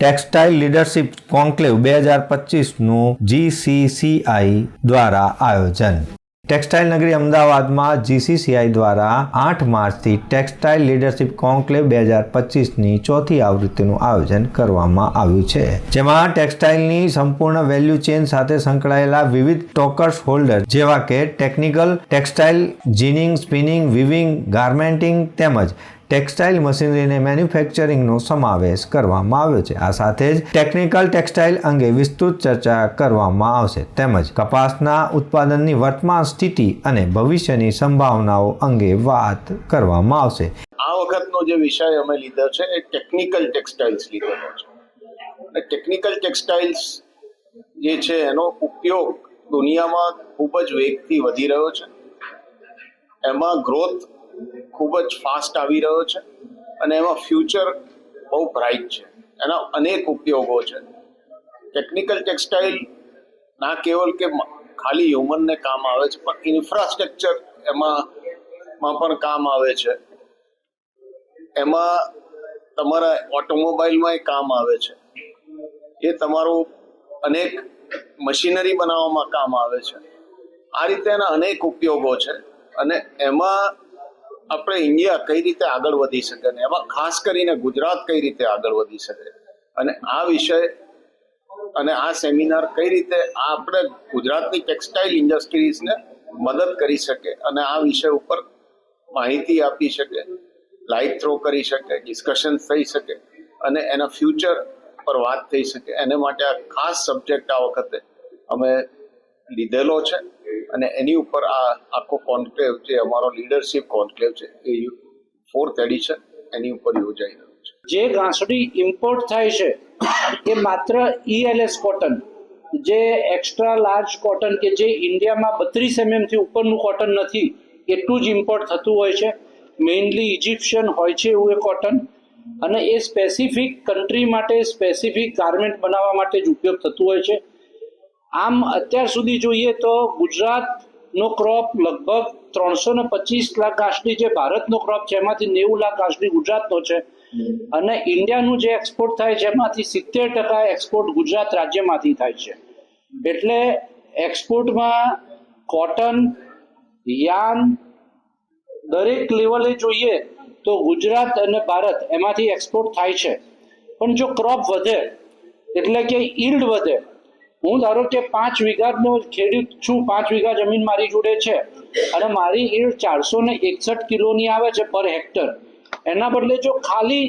Textile leadership conclave 2025નું GCCI દ્વારા આયોજન। Textile નગરી અમદાવાદમાં GCCI દ્વારા 8 માર્ચથી ટેક્સટાઇલ લીડરશિપ કોન્ક્લેવ 2025ની ચોથી આવૃત્તિનું આયોજન કરવામાં આવ્યું છે, જેમાં ટેક્સટાઇલની સંપૂર્ણ વેલ્યુ ચેન સાથે સંકળાયેલા વિવિધ સ્ટોકર્સ હોલ્ડર જેવા કે ટેકનિકલ ટેક્સટાઇલ, જીનિંગ, સ્પિનિંગ, વીવિંગ, ગાર્મેન્ટિંગ તેમજ ટેક્સટાઇલ મશીનરીને મેન્યુફેક્ચરિંગનો સમાવેશ કરવામાં આવ્યો છે। આ સાથે જ ટેકનિકલ ટેક્સટાઇલ અંગે વિસ્તૃત ચર્ચા કરવામાં આવશે તેમજ કપાસના ઉત્પાદનની વર્તમાન સ્થિતિ અને ભવિષ્યની સંભાવનાઓ અંગે વાત કરવામાં આવશે। આ વખતનો જે વિષય અમે લીધો છે એ ટેકનિકલ ટેક્સટાઇલ્સ લીધેલો છે અને ટેકનિકલ ટેક્સટાઇલ્સ જે છે એનો ઉપયોગ દુનિયામાં ખૂબ જ વેગથી વધી રહ્યો છે, એમાં ગ્રોથ ખૂબ જ ફાસ્ટ આવી રહ્યો છે અને એમાં ફ્યુચર બહુ બ્રાઇટ છે, એના અનેક ઉપયોગો છે। ટેકનિકલ ટેક્સટાઇલ ના કેવલ કે ખાલી હ્યુમનને કામ આવે છે, પણ ઇન્ફ્રાસ્ટ્રક્ચર એમાં પણ કામ આવે છે, એમાં તમારા ઓટોમોબાઈલમાં કામ આવે છે, એ તમારું અનેક મશીનરી બનાવવામાં કામ આવે છે। આ રીતે એના અનેક ઉપયોગો છે અને એમાં આપણે ઇન્ડિયા કઈ રીતે આગળ વધી શકે ને એમાં ખાસ કરીને ગુજરાત કઈ રીતે આગળ વધી શકે અને આ વિષય અને આ સેમિનાર કઈ રીતે આપણે ગુજરાતની ટેક્સટાઇલ ઇન્ડસ્ટ્રીઝને મદદ કરી શકે અને આ વિષય ઉપર માહિતી આપી શકે, લાઇટ થ્રો કરી શકે, ડિસ્કશન થઈ શકે અને એના ફ્યુચર પર વાત થઈ શકે, એને માટે આ ખાસ સબ્જેક્ટ આ વખતે અમે લીધેલો છે અને એની ઉપર આ આખો કોન્ક્લેવ જે અમારો લીડરશિપ કોન્ક્લેવ છે એ 4th એડિશન એની ઉપર યોજાઈ રહ્યો છે। જે ઘાસડી ઇમ્પોર્ટ થાય છે એ માત્ર ELS કોટન, જે એક્સ્ટ્રા લાર્જ કોટન કે જે ઇન્ડિયામાં 32 mm થી ઉપરનું કોટન નથી એટલું જ ઇમ્પોર્ટ થતું હોય છે। મેઇનલી ઇજિપ્શિયન હોય છે એવું એ કોટન અને એ સ્પેસિફિક કન્ટ્રી માટે સ્પેસિફિક ગાર્મેન્ટ બનાવવા માટે જ ઉપયોગ થતું હોય છે। આમ અત્યાર સુધી જોઈએ તો ગુજરાતનો ક્રોપ લગભગ 325 લાખ ઘાસડી જે ભારતનો ક્રોપ છે એમાંથી 90 લાખ ઘાસડી ગુજરાતનો છે અને ઇન્ડિયાનું જે એક્સપોર્ટ થાય છે એમાંથી 70% એક્સપોર્ટ ગુજરાત રાજ્યમાંથી થાય છે। એટલે એક્સપોર્ટમાં કોટન, યાર્ન દરેક લેવલે જોઈએ તો ગુજરાત અને ભારત એમાંથી એક્સપોર્ટ થાય છે, પણ જો ક્રોપ વધે એટલે કે ઈલ્ડ વધે, હું ધારો કે 5 વીઘાનો ખેડૂત છું, 5 વીઘા જમીન મારી જોડે છે અને મારી ઈલ્ડ 461 કિલોની આવે છે પર હેક્ટર, એના બદલે જો ખાલી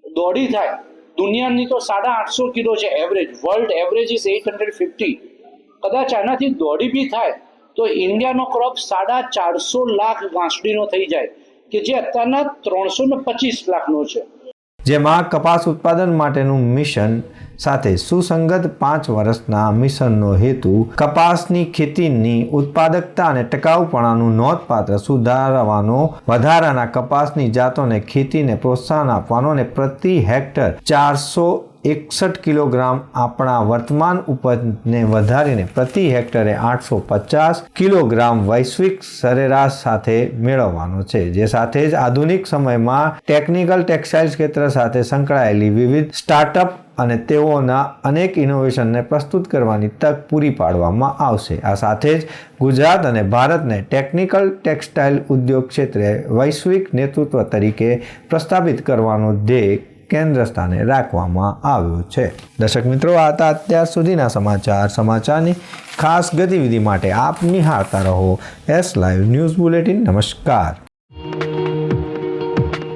દોઢી થાય, દુનિયાની તો 850 કિલો છે એવરેજ, વર્લ્ડ એવરેજ ઇઝ 850, કદાચ આનાથી દોઢી બી થાય તો ઇન્ડિયાનો ક્રોપ 450 લાખ ઘાસડીનો થઈ જાય કે જે અત્યારના 325 લાખનો છે। જેમાં કપાસ ઉત્પાદન માટેનું મિશન સાથે સુસંગત 5 વર્ષના મિશનનો હેતુ કપાસની ખેતીની ઉત્પાદકતા અને ટકાઉપણાનું નોંધપાત્ર સુધારવાનો, વધારાના કપાસની જાતોને ખેતીને પ્રોત્સાહન આપવાનો અને પ્રતિ હેક્ટર 461 કિલોગ્રામ આપણા વર્તમાન ઉપજને વધારીને પ્રતિ હેક્ટરે 850 કિલોગ્રામ વૈશ્વિક સરેરાશ સાથે મેળવવાનો છે, જે સાથે જ આધુનિક સમયમાં ટેકનિકલ ટેક્સટાઇલ ક્ષેત્ર સાથે સંકળાયેલી વિવિધ સ્ટાર્ટઅપ અને તેઓના અનેક ઇનોવેશનને પ્રસ્તુત કરવાની તક પૂરી પાડવામાં આવશે। આ સાથે જ ગુજરાત અને ભારતને ટેકનિકલ ટેક્સટાઇલ ઉદ્યોગ ક્ષેત્રે વૈશ્વિક નેતૃત્વ તરીકે પ્રસ્થાપિત કરવાનો ધ્યેય કેન્દ્ર સ્થાને રાખવામાં આવ્યો છે। દર્શક મિત્રો, આ હતા અત્યાર સુધીના સમાચારની ખાસ ગતિવિધિ માટે આપ નિહાળતા રહો S Live ન્યૂઝ બુલેટિન। નમસ્કાર।